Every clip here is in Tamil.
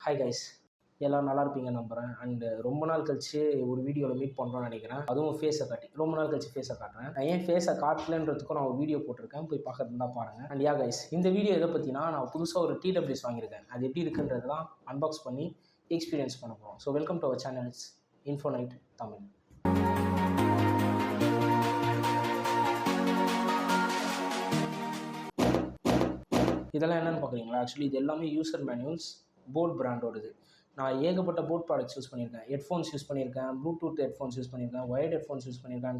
ஹாய் கைஸ், எல்லோரும் நல்லா இருப்பீங்க நம்புகிறேன். அண்டு ரொம்ப நாள் கழிச்சு ஒரு வீடியோவில் மீட் பண்ணுறோன்னு நினைக்கிறேன். அதுவும் ஃபேஸை காட்டி ரொம்ப நாள் கழிச்சு ஃபேஸை காட்டுறேன். நான் ஏன் ஃபேஸை காட்டலன்றதுக்கும் நான் ஒரு வீடியோ போட்டிருக்கேன், போய் பார்க்கறது தான் பாருங்கள். அண்ட் யா கைஸ், இந்த வீடியோ எதை பற்றினா நான் புதுசாக ஒரு TWS வாங்கியிருக்கேன். அது எப்படி இருக்குன்றது தான் அன்பாக்ஸ் பண்ணி எக்ஸ்பீரியன்ஸ் பண்ண போகிறோம். So welcome to our channels Infonite Tamil. இதெல்லாம் என்னென்னு பார்க்குறீங்களா? ஆக்சுவலி இது எல்லாமே யூசர் மேனுவல்ஸ், போட் பிராண்டோடது. நான் ஏகப்பட்ட போட் ப்ராடக்ட்ஸ் யூஸ் பண்ணியிருக்கேன். ஹெட்ஃபோன்ஸ் யூஸ் பண்ணியிருக்கேன், ப்ளூடூத் ஹெட்ஃபோன்ஸ் யூஸ் பண்ணியிருக்கேன், ஒயர்ட் ஹெட்ஃபோன்ஸ் யூஸ் பண்ணியிருக்கேன்,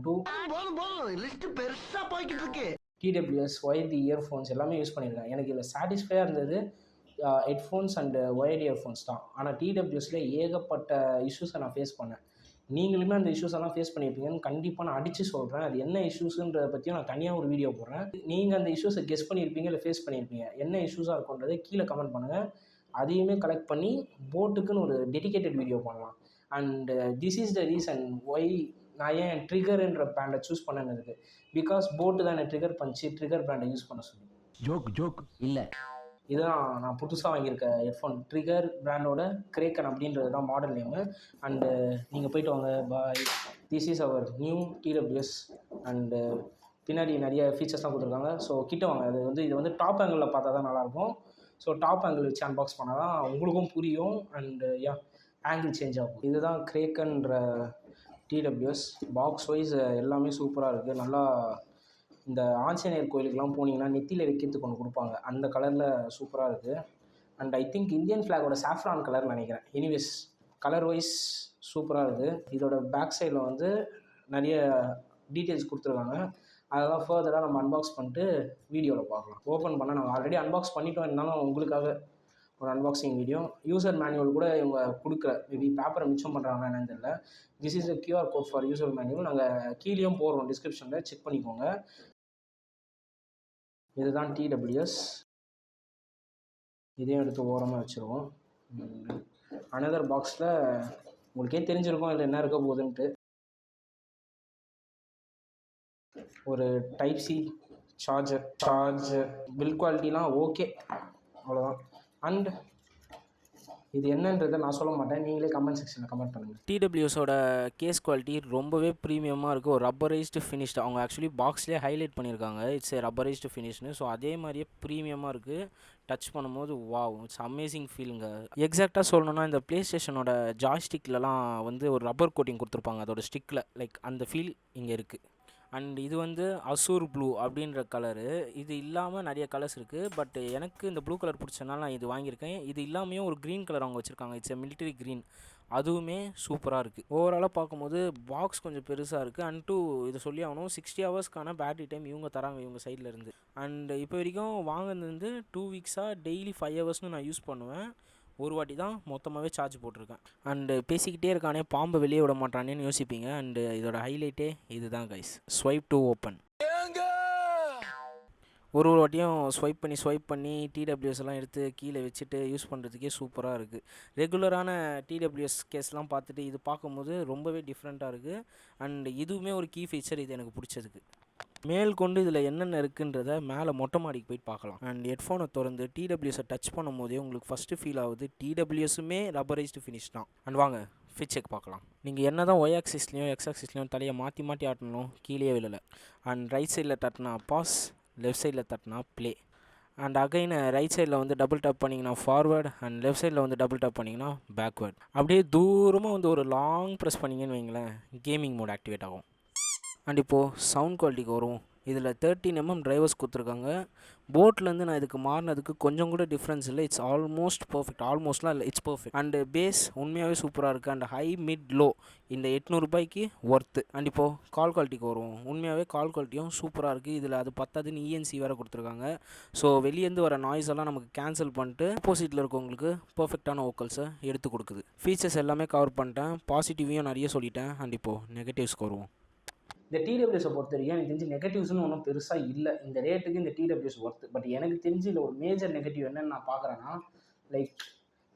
TWS ஒயர்டு இயர்ஃபோன்ஸ் எல்லாமே யூஸ் பண்ணியிருக்கேன். எனக்கு இதில் சாட்டிஸ்ஃபையாக இருந்தது ஹெட்ஃபோன்ஸ் அண்டு ஒயர்டு இயர்ஃபோன்ஸ் தான். ஆனால் TWSல ஏகப்பட்ட இஷ்யூஸை நான் ஃபேஸ் பண்ணேன். நீங்களுமே அந்த இஷ்யூஸ் எல்லாம் ஃபேஸ் பண்ணியிருப்பீங்கன்னு கண்டிப்பாக நான் அடித்து சொல்கிறேன். அது என்ன இஷ்யூஸுன்றதை பற்றியும் நான் தனியாக ஒரு வீடியோ போடுறேன். நீங்கள் அந்த இஷ்யூஸை கெஸ் பண்ணியிருப்பீங்க, இல்லை ஃபேஸ் பண்ணியிருப்பீங்க. என்ன இஷ்யூஸாக இருக்குன்றதை கீழே கமெண்ட் பண்ணுங்கள். அதையுமே கலெக்ட் பண்ணி போட்டுக்குன்னு ஒரு டெடிக்கேட்டட் வீடியோ பண்ணலாம். And this is the reason why நான் ஏன் ட்ரிகர்ன்ற பிராண்டை சூஸ் பண்ணேன்னு இருக்குது. பிகாஸ் போட்டு தான் என்னை ட்ரிகர் பண்ணிச்சு, ட்ரிகர் பிராண்டை யூஸ் பண்ண சொல்லி. ஜோக் இல்லை, இதுதான் நான் புதுசாக வாங்கியிருக்க ஹெட்ஃபோன். ட்ரிகர் பிராண்டோட கிரேக்கன் அப்படின்றது தான் மாடல் நேமு. அண்டு நீங்கள் போய்ட்டு வாங்க. Bye. This is our new TWS. And பின்னாடி நிறைய ஃபீச்சர்ஸ்லாம் கொடுத்துருக்காங்க. ஸோ கிட்ட வாங்க. இது வந்து டாப் ஆங்கிளில் பார்த்தா தான் நல்லாயிருக்கும். ஸோ டாப் ஆங்கிள் வச்சு அன்பாக்ஸ் பண்ணால் தான் உங்களுக்கும் புரியும். அண்டு ஆங்கிள் சேஞ்ச் ஆகும். இதுதான் கிரேக்கன்ற TWS. பாக்ஸ் வைஸ் எல்லாமே சூப்பராக இருக்குது. நல்லா இந்த ஆஞ்சநேயர் கோயிலுக்கெலாம் போனீங்கன்னா நெத்தியில் வைக்கிறதுக்கு ஒன்று கொடுப்பாங்க, அந்த கலரில் சூப்பராக இருக்குது. அண்ட் ஐ திங்க் இந்தியன் ஃப்ளாகோட சாஃப்ரான் கலர் நினைக்கிறேன். எனிவேஸ் கலர் வைஸ் சூப்பராக இருக்குது. இதோட பேக் சைடில் வந்து நிறைய டீட்டெயில்ஸ் கொடுத்துருக்காங்க. அதெல்லாம் ஃபர்தராக நம்ம அன்பாக்ஸ் பண்ணிட்டு வீடியோவில் பார்க்கலாம். ஓப்பன் பண்ணால் நாங்கள் ஆல்ரெடி அன்பாக்ஸ் பண்ணிட்டோம், இருந்தாலும் உங்களுக்காக ஒரு அன்பாக்சிங் வீடியோ. யூசர் மேனுவல் கூட இவங்க கொடுக்குற, மேபி பேப்பரை மிச்சம் பண்ணுறாங்கன்னா என்னன்னு தெரியல. This is a QR code for user manual. நாங்கள் கீழேயும் போடுறோம், டிஸ்கிரிப்ஷனில் செக் பண்ணிக்கோங்க. இதுதான் TWS. இதையும் எடுத்து ஓரமாக வச்சுருவோம். அனதர் பாக்ஸில் உங்களுக்கே தெரிஞ்சிருக்கும் இல்லை என்ன இருக்க போகுதுன்ட்டு. ஒரு டைப் C சார்ஜர் பில்ட் குவாலிட்டிலாம் ஓகே, அவ்வளோதான். அண்ட் இது என்னன்றதை நான் சொல்ல மாட்டேன், நீங்களே கமெண்ட் செக்ஷனில் கமெண்ட் பண்ணுங்கள். TWSோட கேஸ் குவாலிட்டி ரொம்பவே ப்ரீமியமாக இருக்குது. ஒரு ரப்பரைஸ்டு ஃபினிஷ்டு, அவங்க ஆக்சுவலி பாக்ஸ்லேயே ஹைலைட் பண்ணியிருக்காங்க, இட்ஸ் ஏ ரப்பரைஸ்டு ஃபினிஷ்னு. ஸோ அதே மாதிரியே ப்ரீமியமாக இருக்குது. டச் பண்ணும்போது வாவ், இட்ஸ் அமேசிங் ஃபீலுங்க. எக்ஸாக்டாக சொல்லணும்னா இந்த ப்ளே ஸ்டேஷனோட ஜாய்ஸ்டிக்லலாம் வந்து ஒரு ரப்பர் கோட்டிங் கொடுத்துருப்பாங்க அதோட ஸ்டிக்கில், லைக் அந்த ஃபீல் இங்கே இருக்குது. அண்ட் இது வந்து அசூர் ப்ளூ அப்படின்ற கலரு. இது இல்லாமல் நிறைய கலர்ஸ் இருக்குது, பட் எனக்கு இந்த ப்ளூ கலர் பிடிச்சனால நான் இது வாங்கியிருக்கேன். இது இல்லாமையும் ஒரு க்ரீன் கலர் அவங்க வச்சுருக்காங்க, இட்ஸ் எ மிலிட்டரி க்ரீன். அதுவுமே சூப்பராக இருக்குது. ஓவராலாக பார்க்கும்போது பாக்ஸ் கொஞ்சம் பெருசாக இருக்குது. அண்ட் டூ இது சொல்லி ஆகணும், 60 ஹவர்ஸ்க்கான பேட்டரி டைம் இவங்க தராங்க இவங்க சைடில் இருந்து. அண்ட் இப்போ வரைக்கும் வாங்கினது வந்து 2 வீக்ஸாக டெய்லி 5 ஹவர்ஸ்னு நான் யூஸ் பண்ணுவேன். ஒரு வாட்டி தான் மொத்தமாகவே சார்ஜ் போட்டிருக்கேன். அண்டு பேசிக்கிட்டே இருக்கானே பாம்பை வெளியே விட மாட்டானேன்னு யோசிப்பீங்க. அண்டு இதோட ஹைலைட்டே இதுதான் கைஸ், ஸ்வைப் டு ஓப்பன். ஒரு வாட்டியும் ஸ்வைப் பண்ணி TWS எல்லாம் எடுத்து கீழே வச்சுட்டு யூஸ் பண்ணுறதுக்கே சூப்பராக இருக்குது. ரெகுலரான TWS கேஸ்லாம் பார்த்துட்டு இது பார்க்கும்போது ரொம்பவே டிஃப்ரெண்ட்டாக இருக்குது. அண்ட் இதுவுமே ஒரு கீ ஃபீச்சர், இது எனக்கு பிடிச்சதுக்கு. மேல் கொண்டு இதில் என்னென்ன இருக்குன்றதை மேலே மொட்டை மாடிக்கு போயிட்டு பார்க்கலாம். அண்ட் ஹெட்ஃபோனை திறந்து TWSஐ டச் பண்ணும் போதே உங்களுக்கு ஃபஸ்ட்டு ஃபீல் ஆகுது TWSுமே ரப்பரைஸ்டு ஃபினிஷ் தான். அண்ட் வாங்க ஃபிட் செக் பார்க்கலாம். நீங்கள் என்ன தான் ஒய் ஆக்சிஸ்லேயும் எக்ஸ் ஆக்சிஸ்லேயும் தலையை மாற்றி ஆட்டணும், கீழே விழலை. அண்ட் ரைட் சைடில் தட்டினா பாஸ், லெஃப்ட் சைடில் தட்டினா ப்ளே. அண்ட் அகைன் ரைட் சைடில் வந்து டபுள் டேப் பண்ணிங்கன்னா ஃபார்வேர்டு, அண்ட் லெஃப்ட் சைடில் வந்து டபுள் டேப் பண்ணிங்கன்னா பேக்வேர்டு. அப்படியே தூரமாக வந்து ஒரு லாங் ப்ரெஸ் பண்ணிங்கன்னு வைங்களேன், கேமிங் மோட் ஆக்டிவேட் ஆகும். அண்ட் இப்போது சவுண்ட் குவாலிட்டிக்கு வரும். இதில் 13mm டிரைவர்ஸ் கொடுத்துருக்காங்க. போட்லேருந்து நான் இதுக்கு மாறினதுக்கு கொஞ்சம் கூட டிஃப்ரென்ஸ் இல்லை. இட்ஸ் ஆல்மோஸ்ட் பர்ஃபெக்ட், ஆல்மோஸ்ட்லாம் இல்லை, இட்ஸ் பர்ஃபெக்ட். அண்டு பேஸ் உண்மையாகவே சூப்பராக இருக்குது. அண்ட் ஹை மிட் லோ இந்த 800 ரூபாய்க்கு ஒர்த்து. அண்ட் இப்போது கால் குவாலிட்டிக்கு வரும். உண்மையாகவே கால் குவாலிட்டியும் சூப்பராக இருக்குது. இதில் அது பத்தாதுன்னு ENC வேறு கொடுத்துருக்காங்க. ஸோ வெளியேருந்து வர நாய்ஸ் எல்லாம் நமக்கு கேன்சல் பண்ணிட்டு ஆப்போசிட்டில் இருக்கவங்களுக்கு பர்ஃபெக்டான வோக்கல்ஸை எடுத்து கொடுக்குது. ஃபீச்சர்ஸ் எல்லாமே கவர் பண்ணிட்டேன், பாசிட்டிவையும் நிறைய சொல்லிட்டேன். அண்ட் இப்போது நெகட்டிவ்ஸ்க்கு வருவோம். இந்த TWSை பொறுத்த வரைக்கும் எனக்கு தெரிஞ்சு நெகட்டிவ்ஸ்னு ஒன்றும் பெருசாக இல்லை. இந்த ரேட்டுக்கு இந்த TWS ஒர்த்து. பட் எனக்கு தெரிஞ்சு இதில் ஒரு மேஜர் நெகட்டிவ் என்னென்னு நான் பார்க்குறேன்னா, லைக்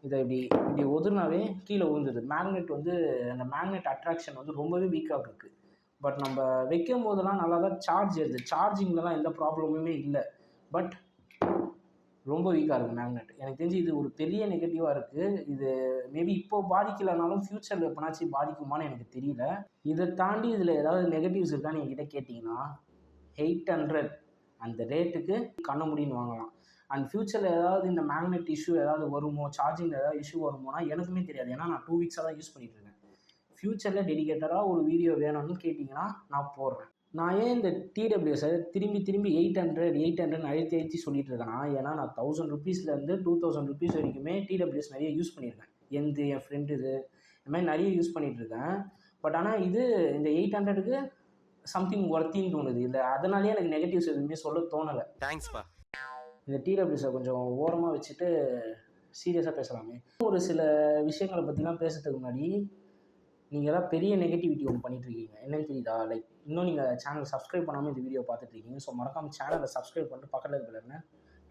இதை இப்படி ஒதுனாவே கீழே விழுந்தது. மேக்னெட் வந்து அந்த மேக்னெட் அட்ராக்ஷன் வந்து ரொம்பவே வீக்காக இருக்குது. பட் நம்ம வைக்கும் போதெல்லாம் நல்லா தான் சார்ஜ் ஏறுது, சார்ஜிங்லலாம் எந்த ப்ராப்ளமுமே இல்லை. பட் ரொம்ப வீக்காக இருக்குது மேக்னெட். எனக்கு தெரிஞ்சு இது ஒரு பெரிய நெகட்டிவாக இருக்குது. இது மேபி இப்போ பாதிக்கலைனாலும் ஃப்யூச்சரில் எப்போனாச்சும் பாதிக்குமான்னு எனக்கு தெரியல. இதை தாண்டி இதில் ஏதாவது நெகட்டிவ்ஸ் இருக்கான்னு என்கிட்ட கேட்டிங்கன்னா 800 அந்த ரேட்டுக்கு கண்ண முடின்னு வாங்கலாம். அண்ட் ஃப்யூச்சரில் ஏதாவது இந்த மேக்னெட் இஷ்யூ ஏதாவது வருமோ, சார்ஜிங்கில் ஏதாவது இஷ்யூ வருமோனா எனக்குமே தெரியாது. ஏன்னா நான் 2 வீக்ஸாக தான் யூஸ் பண்ணிகிட்ருக்கேன். ஃப்யூச்சரில் டெடிகேட்டடாக ஒரு வீடியோ வேணும்னு கேட்டிங்கன்னா நான் போடுறேன். நான் ஏன் இந்த டிடபிள்யூஎஸை திரும்பி 800 அழுத்தி சொல்லிட்டு இருக்கேன்னா, ஏன்னா நான் 1000 ருபீஸ்லேருந்து 2000 ருபீஸ் வரைக்குமே டிடபிள்யூஎஸ் நிறைய யூஸ் பண்ணியிருக்கேன். என் ஃப்ரெண்டு இந்த மாதிரி நிறைய யூஸ் பண்ணிகிட்ருக்கேன். பட் ஆனால் இது இந்த 800க்கு சம்திங் ஒர்த்தின்னு தோணுது. இல்லை அதனாலேயே எனக்கு நெகட்டிவ்ஸ் எதுவுமே சொல்ல தோணலை. தேங்க்ஸ்ப்பா. இந்த டிடபிள்யூஎஸை கொஞ்சம் ஓரமாக வச்சுட்டு சீரியஸாக பேசலாமே. ஒரு சில விஷயங்களை பற்றிலாம் பேசுறதுக்கு முன்னாடி நீங்கள் எல்லாம் பெரிய நெகட்டிவிட்டி ஒன்று பண்ணிட்டுருக்கீங்க. என்னன்னு தெரியுதா? லைக் இன்னும் நீங்கள் சேனல் சப்ஸ்கிரைப் பண்ணாமல் இந்த வீடியோ பார்த்துட்ருக்கீங்க. ஸோ மறக்காமல் சேனலை சப்ஸ்கிரைப் பண்ணிட்டு பக்கத்தில் இருக்கிற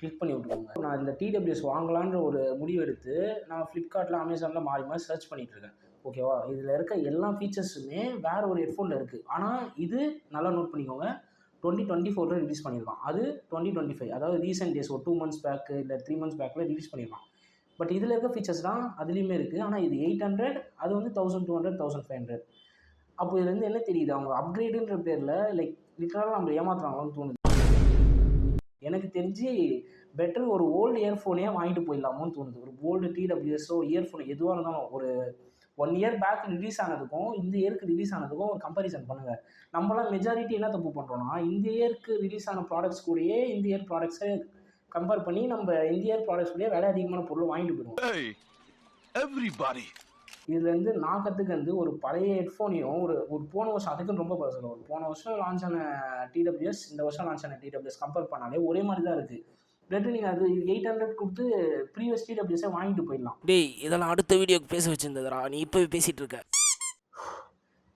கிளிக் பண்ணி விட்டுக்கோங்க. நான் இந்த டிடபிள்யூஎஸ் வாங்கலான்ற ஒரு முடிவு எடுத்து நான் ஃப்ளிப்கார்ட்டில் அமேசானில் மாறி மாறி சர்ச் பண்ணிகிட்ருக்கேன். ஓகேவா? இதில் இருக்க எல்லா ஃபீச்சர்ஸுமே வேறு ஒரு ஹெட்ஃபோனில் இருக்குது. ஆனால் இது நல்லா நோட் பண்ணிக்கோங்க, 2024 ரிலீஸ் பண்ணியிருக்கான். அது 2025, அதாவது ரீசெண்ட் டேஸ் ஒரு 2 மந்த்ஸ் பேக்கு இல்லை 3 மந்த்ஸ் பேக்கில் ரிலீஸ் பண்ணியிருக்கான். பட் இதில் இருக்க ஃபீச்சர்ஸ் தான் அதுலேயுமே இருக்குது. ஆனால் இது 800, அது வந்து 1200, 1500. அப்போ இதுலேருந்து என்ன தெரியுது? அவங்க அப்கிரேடுன்ற பேரில் லைக் லிட்டரலாக நம்ம ஏமாத்துறாங்களான்னு தோணுது. எனக்கு தெரிஞ்சு பெட்டர் ஒரு ஓல்டு இயர்ஃபோனே வாங்கிட்டு போயிடலாமோன்னு தோணுது. ஒரு ஓல்டு டிடபிள்யூஎஸோ இயர்ஃபோன் எதுவாக இருந்தாலும் ஒரு 1 இயர் பேக் ரிலீஸ் ஆனதுக்கும் இந்த இயருக்கு ரிலீஸ் ஆனதுக்கும் ஒரு கம்பேரிசன் பண்ணுங்கள். நம்மளாம் மெஜாரிட்டி என்ன தப்பு பண்ணுறோன்னா, இந்த இயருக்கு ரிலீஸ் ஆன ப்ராடக்ட்ஸ் கூடயே இந்த இயர் ப்ராடக்ட்ஸை கம்பேர் பண்ணி நம்ம இந்த இயர் ப்ராடக்ட்ஸ் கூடயே விலை அதிகமான பொருள் வாங்கிட்டு போயிடுவோம். இதுலேருந்து நான் கற்றுக்கிறது ஒரு பழைய ஹெட்ஃபோனையும் ஒரு போன வருஷம், அதுக்குன்னு ரொம்ப பர்சனல், ஒரு போன வருஷம் லான்ச் ஆன டிடபிள்யூஎஸ் இந்த வருஷம் லான்ச் ஆன டிடபிள்யூஎஸ் கம்பேர் பண்ணாலே ஒரே மாதிரி தான் இருக்குது. பெட்டர் நீங்கள் அது 800 கொடுத்து ப்ரீவியஸ் டிடபிள்யூஎஸை வாங்கிட்டு போயிடலாம். டேய், இதெல்லாம் அடுத்த வீடியோக்கு பேச வச்சிருந்ததுடா, நீ இப்போவே பேசிகிட்டு இருக்க.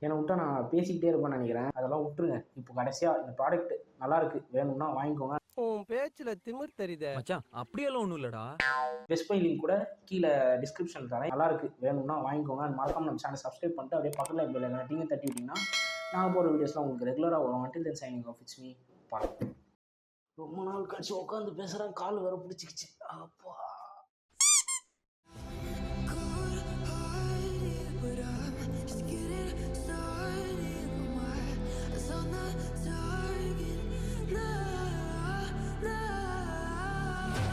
என்னை விட்டா நான் பேசிக்கிட்டே இருப்பேன்னு நினைக்கிறேன். அதெல்லாம் விட்டுருங்க. இப்போ கடைசியாக இந்த ப்ராடக்ட் நல்லாயிருக்கு, வேணும்னா வாங்கிக்கோங்க. உன் பேச்சில் திமிர் தெரியுதே மச்சான். அப்படியெல்லாம் ஒன்றும் இல்லைடா. பெஸ்ட் பை லிங்க் கூட கீழே டிஸ்கிரிப்ஷன் தரேன். நல்லாயிருக்கு, வேணும்னா வாங்கிக்கோங்க. மறக்காம நம்ம சேனல் சப்ஸ்கிரைப் பண்ணிட்டு அப்படியே பக்கத்தில் பெல் ஐகானை தட்டி விட்டிங்கன்னா நாங்கள் போகிற வீடியோஸ்லாம் உங்களுக்கு ரெகுலராக வரும். Until then signing off, it's me பாருங்க. ரொம்ப நாள் கழிச்சு உட்காந்து பேசுகிறேன், கால் வேறு பிடிச்சிக்கிச்சு. அப்பா.